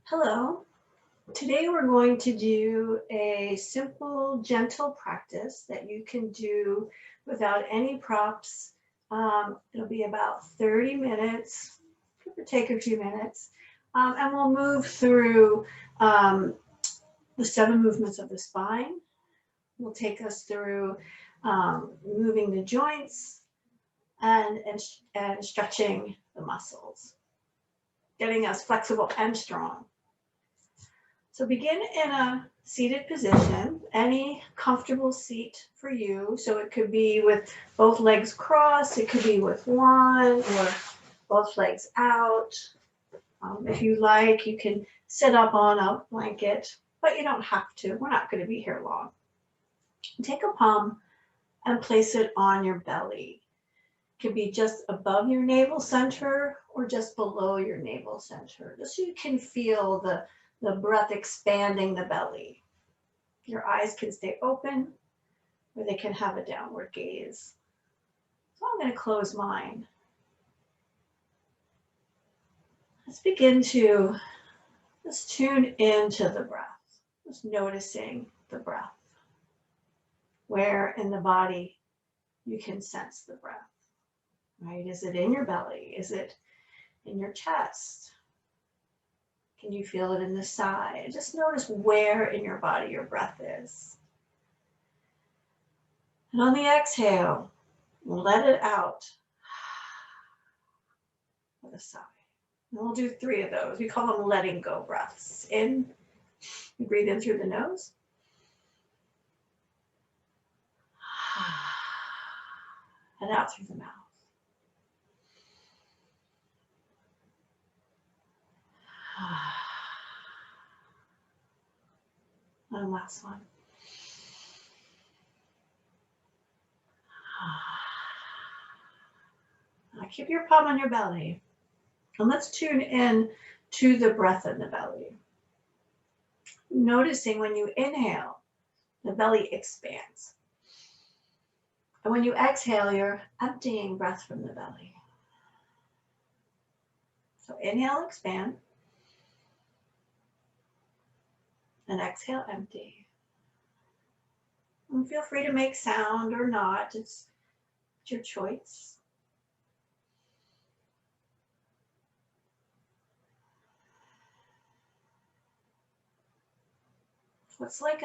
Hello. Today we're going to do a simple, gentle practice that you can do without any props. It'll be about 30 minutes, give or take a few minutes, and we'll move through the 7 movements of the spine. We'll take us through moving the joints and stretching the muscles, getting us flexible and strong. So begin in a seated position, any comfortable seat for you. So it could be with both legs crossed, it could be with one or both legs out. If you like, you can sit up on a blanket, but you don't have to. We're not going to be here long. Take a palm and place it on your belly. It can be just above your navel center or just below your navel center, just so you can feel the breath expanding the belly. Your eyes can stay open or they can have a downward gaze. So I'm going to close mine. Let's begin to just tune into the breath, just noticing the breath. Where in the body you can sense the breath, right? Is it in your belly? Is it in your chest? Can you feel it in the side? Just notice where in your body your breath is. And on the exhale, let it out with a sigh. And we'll do 3 of those. We call them letting go breaths. In, you breathe in through the nose. And out through the mouth. And last one. Now keep your palm on your belly. And let's tune in to the breath in the belly. Noticing when you inhale, the belly expands. And when you exhale, you're emptying breath from the belly. So inhale, expand. And exhale, empty. And feel free to make sound or not. It's your choice. So it's like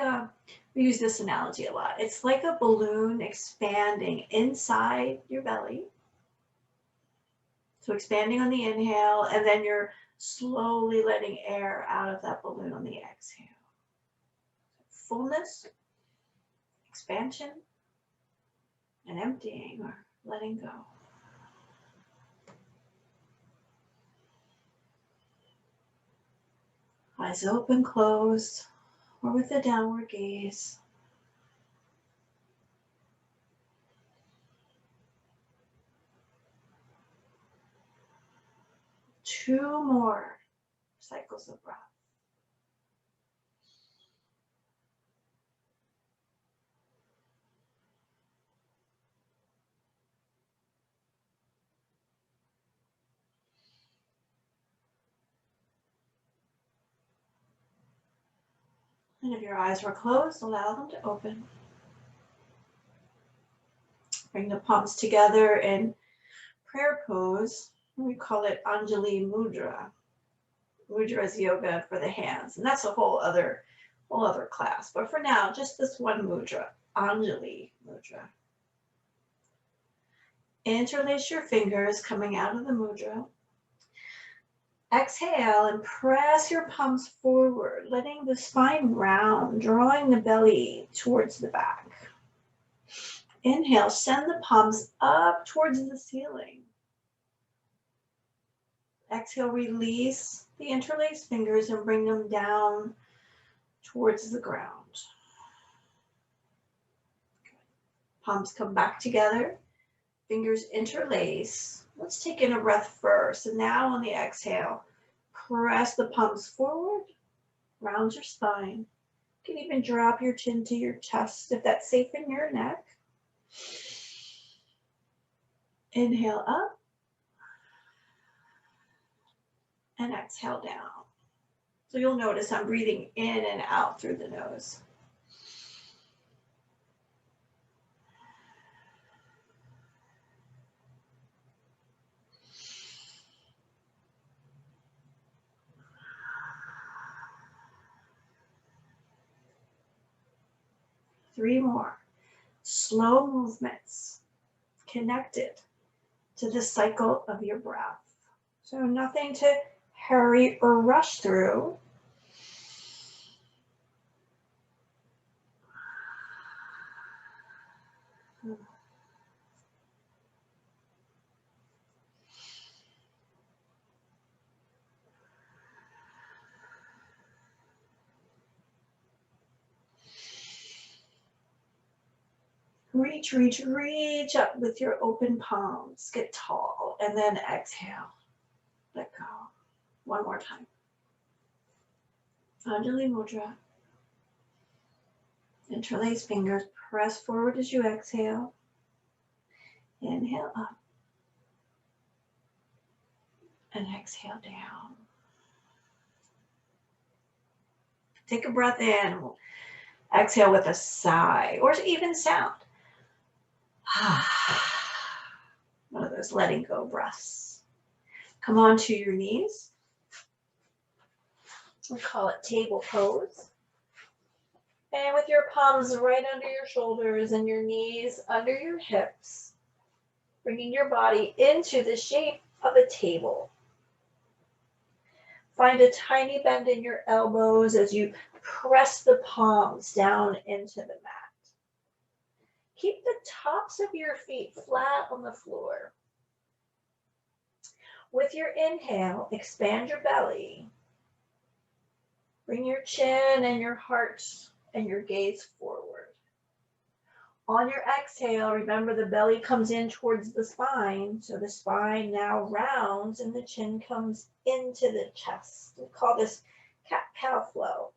we use this analogy a lot. It's like a balloon expanding inside your belly. So expanding on the inhale, and then you're slowly letting air out of that balloon on the exhale. Fullness, expansion, and emptying or letting go. Eyes open, closed, or with a downward gaze. Two more cycles of breath. And if your eyes were closed, allow them to open. Bring the palms together in prayer pose. We call it Anjali Mudra. Mudra is yoga for the hands, and that's a whole other class. But for now, just this one mudra, Anjali Mudra. Interlace your fingers coming out of the mudra. Exhale and press your palms forward, letting the spine round, drawing the belly towards the back. Inhale, send the palms up towards the ceiling. Exhale, release the interlaced fingers and bring them down towards the ground. Palms come back together, fingers interlace. Let's take in a breath first. And now on the exhale, press the palms forward, round your spine. You can even drop your chin to your chest if that's safe in your neck. Inhale up. and exhale down. So you'll notice I'm breathing in and out through the nose. Three more. Slow movements connected to the cycle of your breath. So nothing to hurry or rush through. Reach, reach, reach up with your open palms. Get tall and then exhale. Let go. One more time. Anjali Mudra. Interlace fingers. Press forward as you exhale. Inhale up. And exhale down. Take a breath in. Exhale with a sigh or even sound. One of those letting go breaths. Come onto your knees. We call it table pose. And with your palms right under your shoulders and your knees under your hips, bringing your body into the shape of a table. Find a tiny bend in your elbows as you press the palms down into the mat. Keep the tops of your feet flat on the floor. With your inhale, expand your belly. Bring your chin and your heart and your gaze forward. On your exhale, remember the belly comes in towards the spine, so the spine now rounds and the chin comes into the chest. We call this cat-cow flow.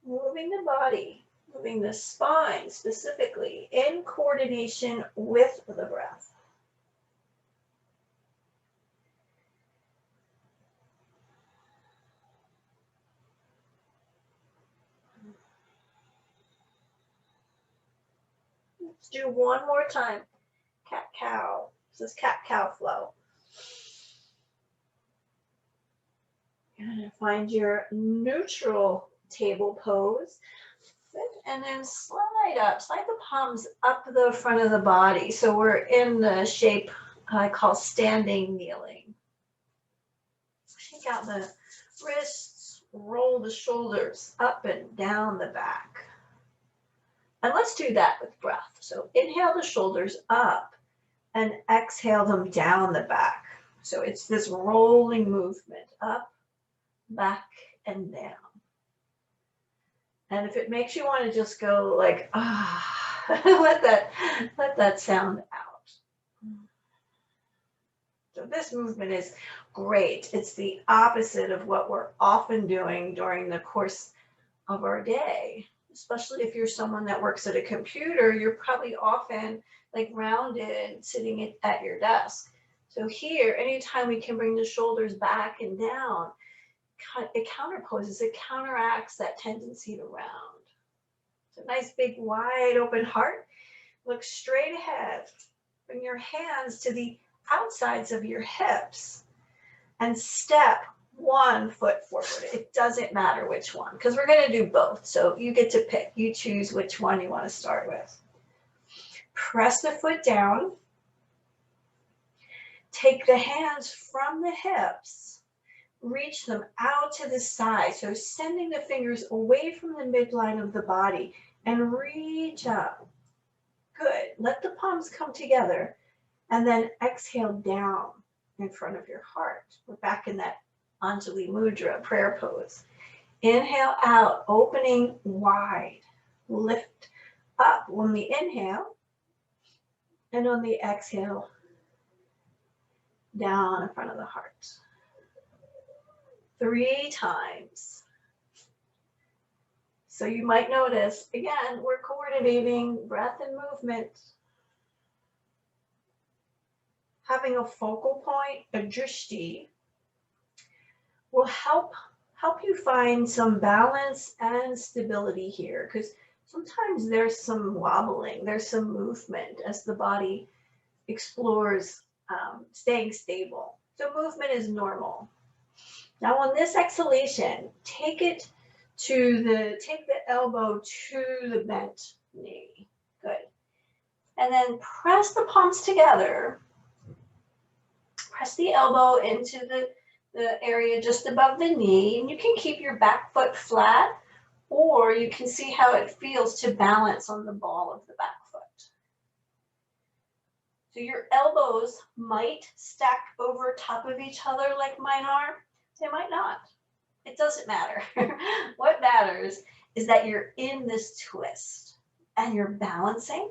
Moving the body, moving the spine specifically in coordination with the breath. Let's do one more time. Cat-cow. This is cat-cow flow. You're going to find your neutral table pose. And then slide up, slide the palms up the front of the body. So we're in the shape I call standing kneeling. Shake out the wrists, roll the shoulders up and down the back. And let's do that with breath. So inhale the shoulders up and exhale them down the back. So it's this rolling movement up, back, and down. And if it makes you want to just go like, let that sound out. So this movement is great. It's the opposite of what we're often doing during the course of our day. Especially if you're someone that works at a computer, you're probably often like rounded sitting at your desk. So here, anytime we can bring the shoulders back and down, it counterposes, it counteracts that tendency to round. So nice big wide open heart. Look straight ahead. Bring your hands to the outsides of your hips and step one foot forward. It doesn't matter which one because we're going to do both. So you get to pick. You choose which one you want to start with. Press the foot down. Take the hands from the hips. Reach them out to the side. So sending the fingers away from the midline of the body and reach up. Good. Let the palms come together and then exhale down in front of your heart. We're back in that Anjali Mudra prayer pose. Inhale out, opening wide. Lift up on the inhale and on the exhale, down in front of the heart. 3 times. So you might notice, again, we're coordinating breath and movement. Having a focal point, a drishti, will help you find some balance and stability here, because sometimes there's some wobbling, there's some movement as the body explores staying stable. So movement is normal. Now on this exhalation, take the elbow to the bent knee. Good. And then press the palms together. Press the elbow into the area just above the knee, and you can keep your back foot flat, or you can see how it feels to balance on the ball of the back foot. So your elbows might stack over top of each other like mine are. They might not. It doesn't matter. What matters is that you're in this twist and you're balancing,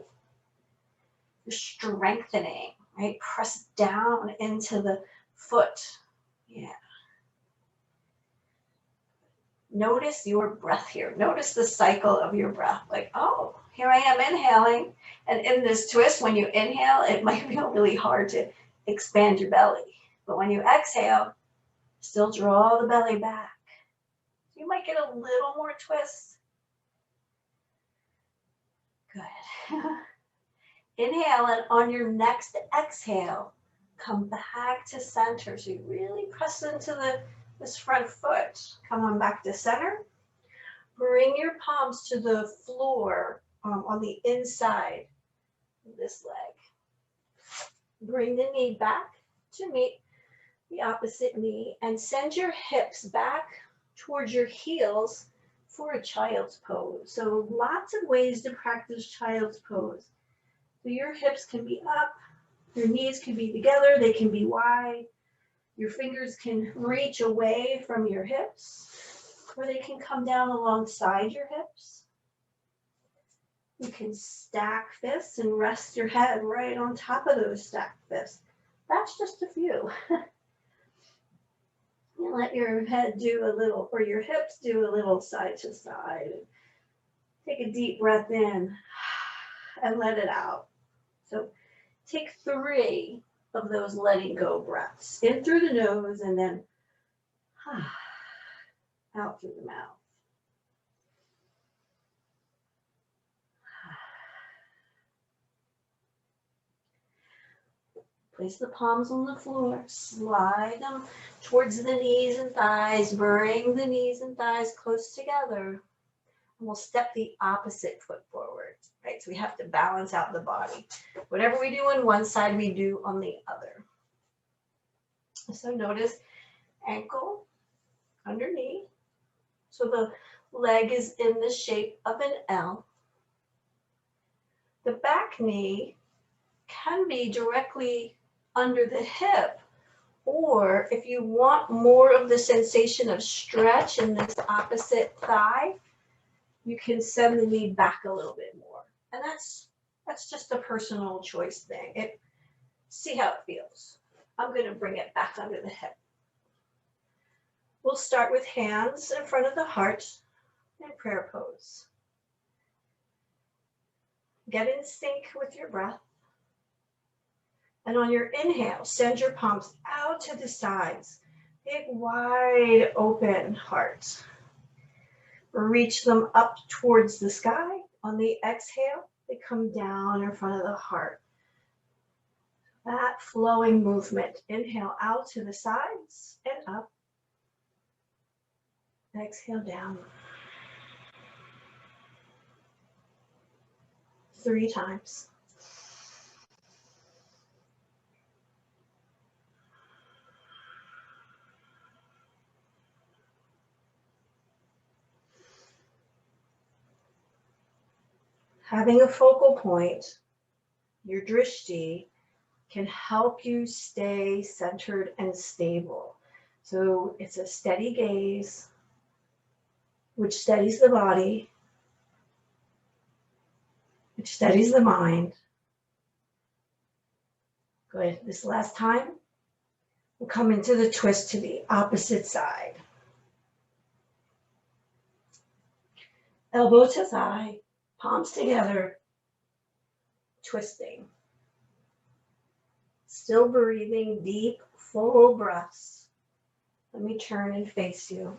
you're strengthening, right? Press down into the foot. Yeah. Notice your breath here. Notice the cycle of your breath. Like, oh, here I am inhaling. And in this twist, when you inhale, it might feel really hard to expand your belly. But when you exhale, still draw the belly back. You might get a little more twist. Good. Inhale, and on your next exhale, come back to center. So you really press into this front foot. Come on back to center. Bring your palms to the floor on the inside of this leg. Bring the knee back to meet the opposite knee, and send your hips back towards your heels for a child's pose. So lots of ways to practice child's pose. So your hips can be up, your knees can be together, they can be wide. Your fingers can reach away from your hips, or they can come down alongside your hips. You can stack fists and rest your head right on top of those stacked fists. That's just a few. You let your head do a little, or your hips do a little side to side. Take a deep breath in and let it out. So take 3 of those letting go breaths. In through the nose and then out through the mouth. Place the palms on the floor, slide them towards the knees and thighs, bring the knees and thighs close together. And we'll step the opposite foot forward, right? So we have to balance out the body. Whatever we do on one side, we do on the other. So notice ankle underneath. So the leg is in the shape of an L. The back knee can be directly under the hip, or if you want more of the sensation of stretch in this opposite thigh, you can send the knee back a little bit more. And that's just a personal choice thing. See how it feels. I'm going to bring it back under the hip. We'll start with hands in front of the heart in prayer pose. Get in sync with your breath. And on your inhale, send your palms out to the sides. Big, wide open heart. Reach them up towards the sky. On the exhale, they come down in front of the heart. That flowing movement. Inhale out to the sides and up. Exhale down. 3 times. Having a focal point, your drishti, can help you stay centered and stable. So it's a steady gaze, which steadies the body, which steadies the mind. Good. This last time, we'll come into the twist to the opposite side. elbow to thigh, palms together, twisting. Still breathing deep, full breaths. Let me turn and face you.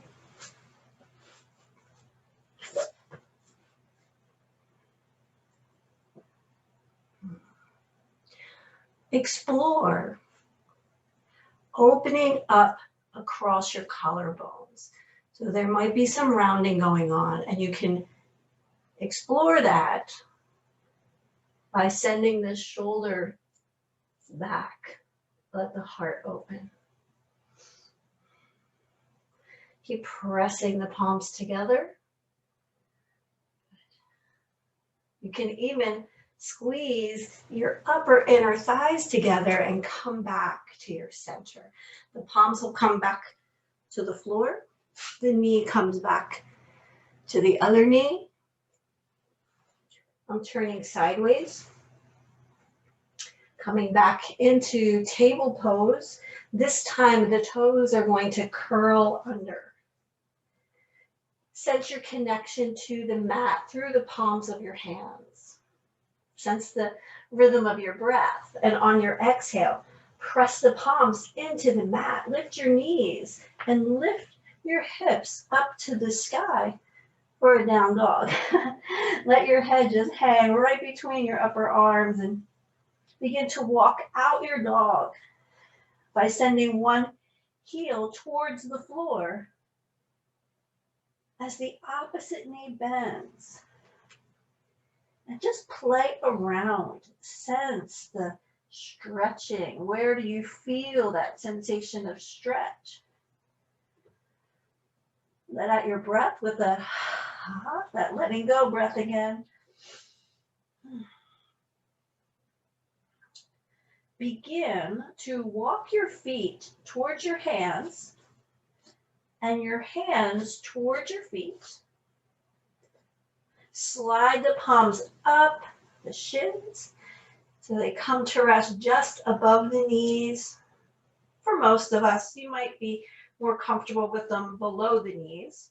Explore opening up across your collarbones. So there might be some rounding going on, and you can explore that by sending the shoulder back. Let the heart open. Keep pressing the palms together. You can even squeeze your upper inner thighs together and come back to your center. The palms will come back to the floor. The knee comes back to the other knee. I'm turning sideways. Coming back into table pose. This time the toes are going to curl under. Sense your connection to the mat through the palms of your hands. Sense the rhythm of your breath. And on your exhale, press the palms into the mat. Lift your knees and lift your hips up to the sky for a down dog. Let your head just hang right between your upper arms and begin to walk out your dog by sending one heel towards the floor as the opposite knee bends. And just play around. Sense the stretching. Where do you feel that sensation of stretch? Let out your breath with that letting go breath again. Begin to walk your feet towards your hands and your hands towards your feet. Slide the palms up the shins so they come to rest just above the knees. For most of us, you might be more comfortable with them below the knees.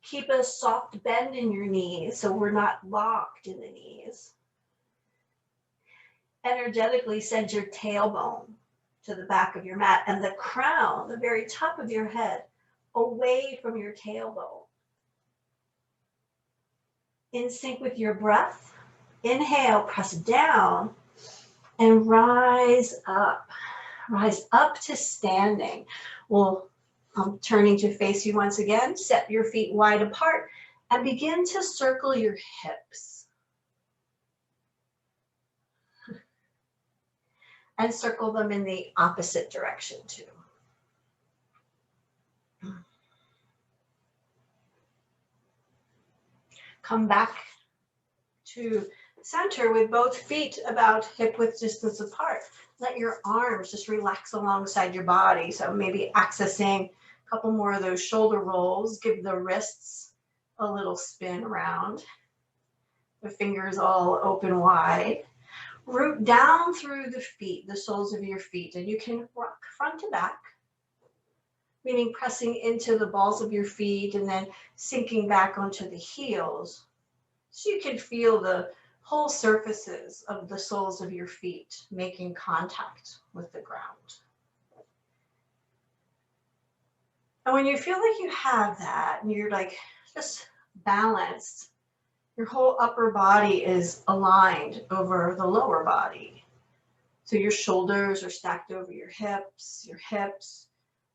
Keep a soft bend in your knees so we're not locked in the knees. Energetically send your tailbone to the back of your mat and the crown, the very top of your head, away from your tailbone. In sync with your breath, inhale, press down and rise up. Rise up to standing. Well, I'm turning to face you once again. Set your feet wide apart and begin to circle your hips. And circle them in the opposite direction too. Come back to center with both feet about hip width distance apart. Let your arms just relax alongside your body. So maybe accessing a couple more of those shoulder rolls. Give the wrists a little spin around. The fingers all open wide. Root down through the feet, the soles of your feet, and you can rock front to back, meaning pressing into the balls of your feet and then sinking back onto the heels. So you can feel the whole surfaces of the soles of your feet making contact with the ground. And when you feel like you have that and you're like just balanced, your whole upper body is aligned over the lower body. So your shoulders are stacked over your hips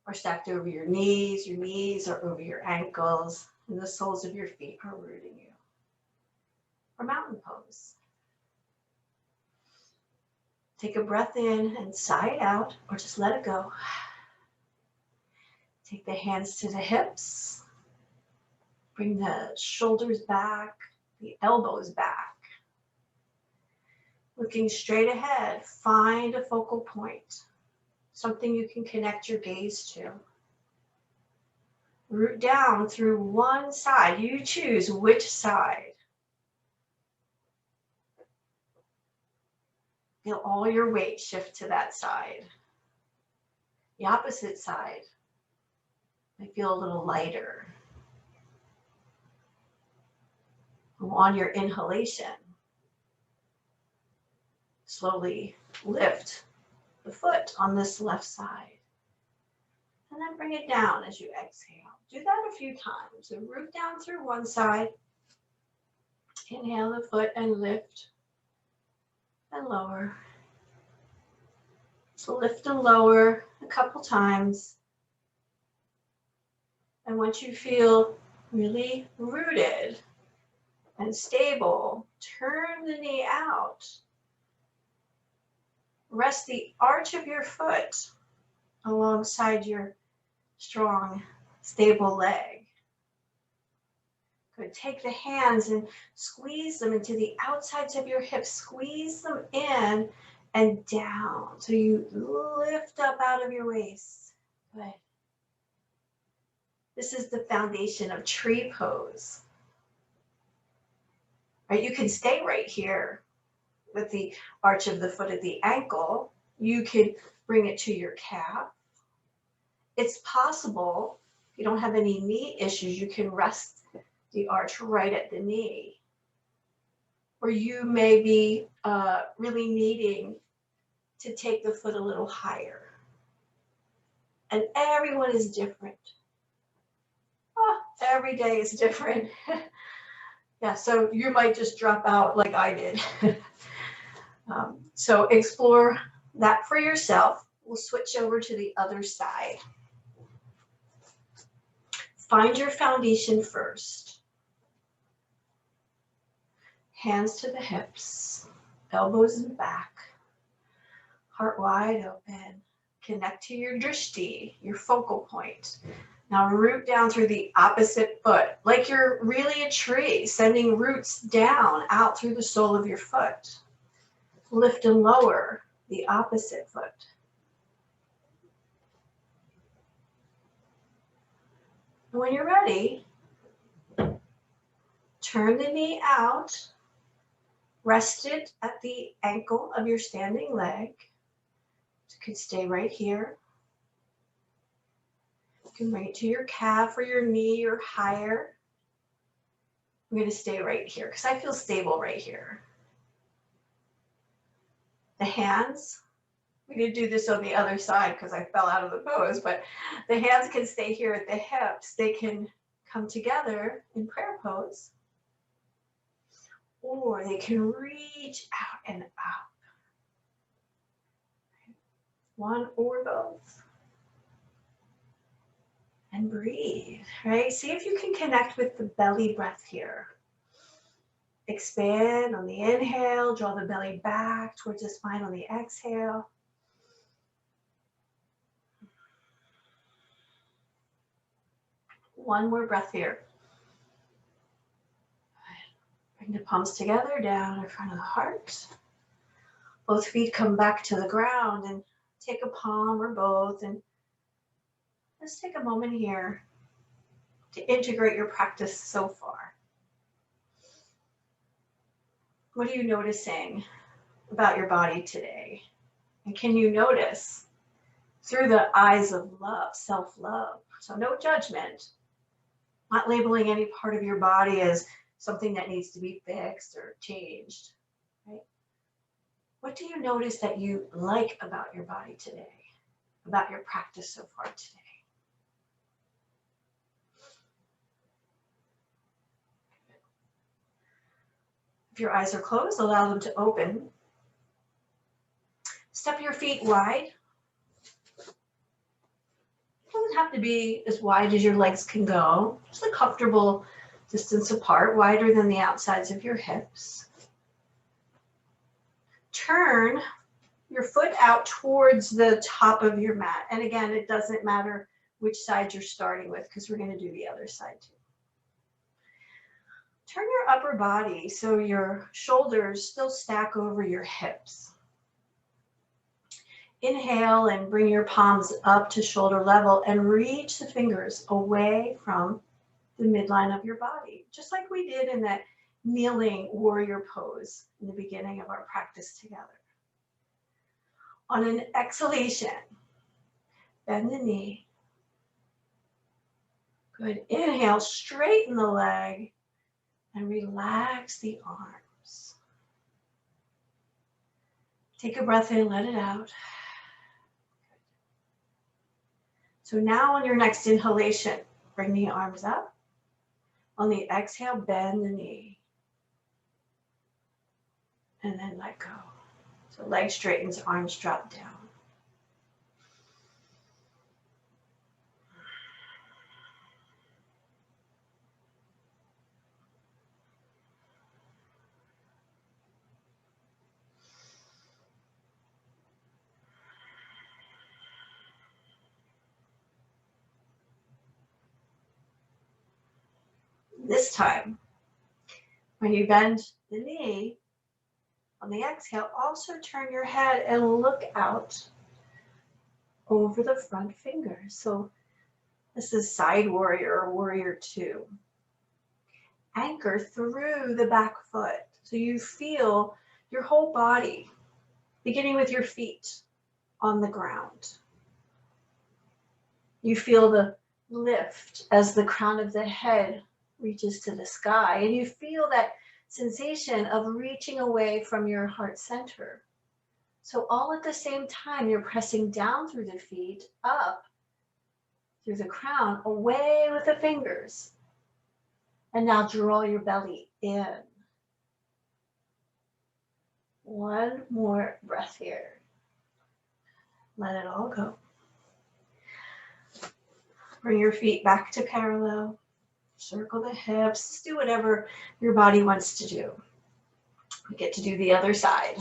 are stacked over your knees are over your ankles, and the soles of your feet are rooting you. Or mountain pose. Take a breath in and sigh it out, or just let it go. Take the hands to the hips. Bring the shoulders back, the elbows back. Looking straight ahead, find a focal point, something you can connect your gaze to. Root down through one side. You choose which side. Feel all your weight shift to that side. The opposite side might feel a little lighter. On your inhalation, slowly lift the foot on this left side. And then bring it down as you exhale. Do that a few times. So root down through one side. Inhale the foot and lift and lower. So lift and lower a couple times. And once you feel really rooted and stable, turn the knee out. Rest the arch of your foot alongside your strong, stable leg. Good. Take the hands and squeeze them into the outsides of your hips. Squeeze them in and down. So you lift up out of your waist. Good. This is the foundation of tree pose. Right? You can stay right here with the arch of the foot at the ankle. You could bring it to your calf. It's possible, if you don't have any knee issues, you can rest the arch right at the knee. Or you may be really needing to take the foot a little higher. And everyone is different. Every day is different. Yeah, so you might just drop out like I did. So explore that for yourself. We'll switch over to the other side. Find your foundation first. Hands to the hips, elbows in back, heart wide open. Connect to your drishti, your focal point. Now root down through the opposite foot, like you're really a tree, sending roots down out through the sole of your foot. Lift and lower the opposite foot. When you're ready, turn the knee out, rest it at the ankle of your standing leg. You can stay right here. You can bring it to your calf or your knee or higher. I'm going to stay right here because I feel stable right here. The hands, we did do this on the other side because I fell out of the pose, but the hands can stay here at the hips. They can come together in prayer pose, or they can reach out and up. One or both. And breathe, right? See if you can connect with the belly breath here. Expand on the inhale, draw the belly back towards the spine on the exhale. One more breath here. Bring the palms together, down in front of the heart. Both feet come back to the ground and take a palm or both, and let's take a moment here to integrate your practice so far. What are you noticing about your body today? And can you notice through the eyes of love, self-love? So no judgment, not labeling any part of your body as something that needs to be fixed or changed, right? What do you notice that you like about your body today, about your practice so far today? If your eyes are closed, allow them to open. Step your feet wide. It doesn't have to be as wide as your legs can go. Just a comfortable distance apart, wider than the outsides of your hips. Turn your foot out towards the top of your mat. And again, it doesn't matter which side you're starting with because we're going to do the other side too. Turn your upper body so your shoulders still stack over your hips. Inhale and bring your palms up to shoulder level and reach the fingers away from the midline of your body, just like we did in that kneeling warrior pose in the beginning of our practice together. On an exhalation, bend the knee. Good. Inhale, straighten the leg. and relax the arms. Take a breath in, let it out. So now on your next inhalation, bring the arms up. On the exhale, bend the knee. And then let go. So leg straightens, arms drop down. This time, when you bend the knee, on the exhale, also turn your head and look out over the front fingers. So this is side warrior or warrior two. Anchor through the back foot. So you feel your whole body, beginning with your feet on the ground. You feel the lift as the crown of the head reaches to the sky. And you feel that sensation of reaching away from your heart center. So all at the same time, you're pressing down through the feet, up through the crown, away with the fingers. And now draw your belly in. One more breath here. Let it all go. Bring your feet back to parallel. Circle the hips. Do whatever your body wants to do. We get to do the other side.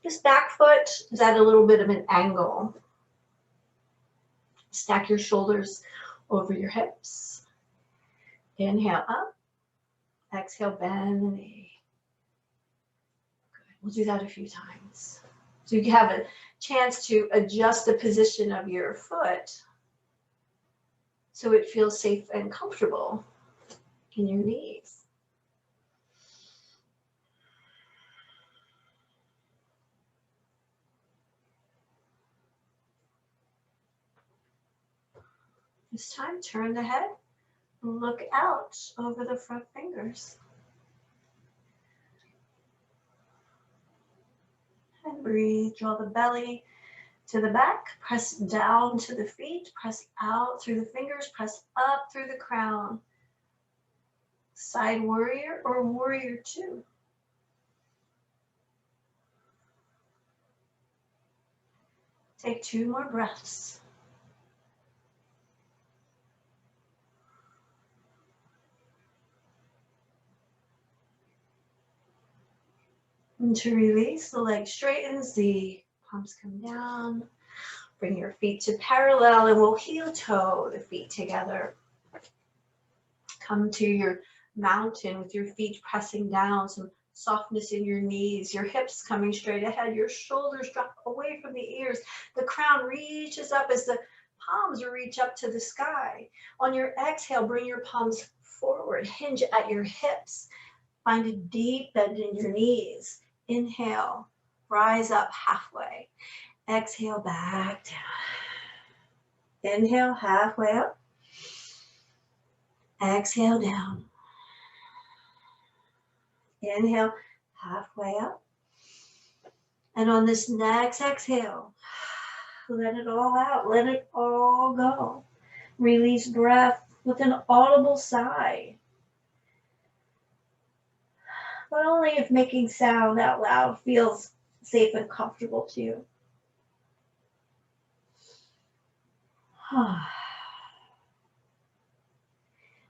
This back foot is at a little bit of an angle. Stack your shoulders over your hips. Inhale up. Exhale, bend the knee. Good. We'll do that a few times. So you have a chance to adjust the position of your foot so it feels safe and comfortable in your knees. This time, turn the head, look out over the front fingers. And breathe, draw the belly to the back, press down to the feet, press out through the fingers, press up through the crown. Side warrior or warrior two. Take 2 more breaths. And to release, the leg straightens, the palms come down. Bring your feet to parallel and we'll heel toe the feet together. Come to your mountain with your feet pressing down, some softness in your knees, your hips coming straight ahead, your shoulders drop away from the ears. The crown reaches up as the palms reach up to the sky. On your exhale, bring your palms forward, hinge at your hips. Find a deep bend in your knees. Inhale, rise up halfway. Exhale, back down. Inhale, halfway up. Exhale, down. Inhale, halfway up. And on this next exhale, let it all out. Let it all go. Release breath with an audible sigh. But only if making sound out loud feels safe and comfortable to you.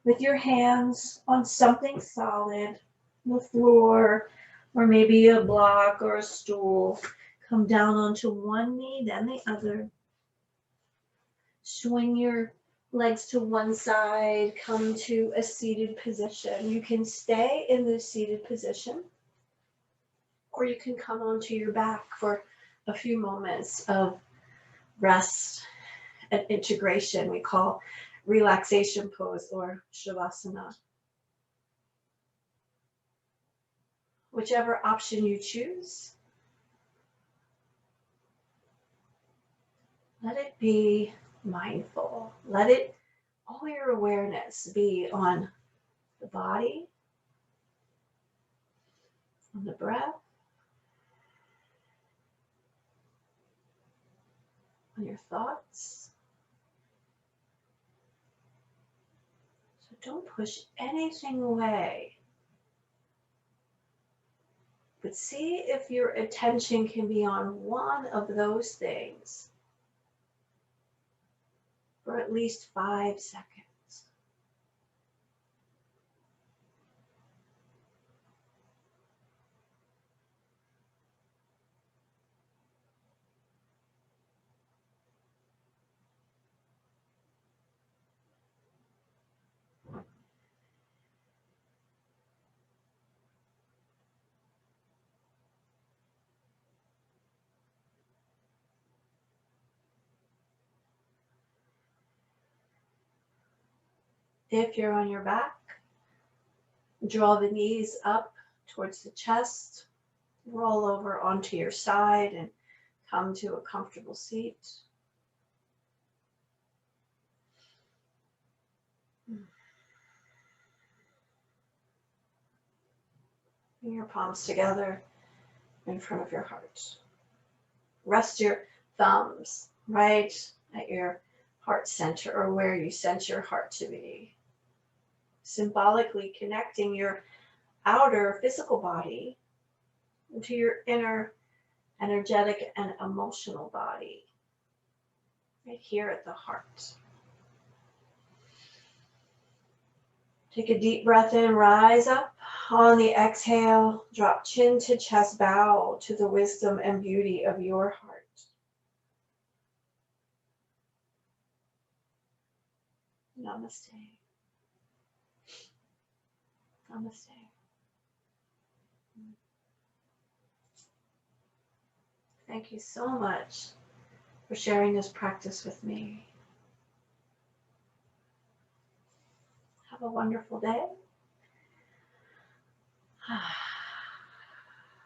With your hands on something solid, the floor, or maybe a block or a stool, come down onto one knee, then the other. Swing your legs to one side, come to a seated position. You can stay in this seated position, or you can come onto your back for a few moments of rest and integration. We call relaxation pose or shavasana. Whichever option you choose, let it be mindful. Let it, all your awareness be on the body, on the breath, on your thoughts. So don't push anything away. But see if your attention can be on one of those things for at least 5 seconds. If you're on your back, draw the knees up towards the chest, roll over onto your side and come to a comfortable seat. Bring your palms together in front of your heart. Rest your thumbs right at your heart center, or where you sense your heart to be. Symbolically connecting your outer physical body to your inner energetic and emotional body, right here at the heart. Take a deep breath in, rise up. On the exhale, drop chin to chest, bow to the wisdom and beauty of your heart. Namaste. Namaste. Thank you so much for sharing this practice with me. Have a wonderful day.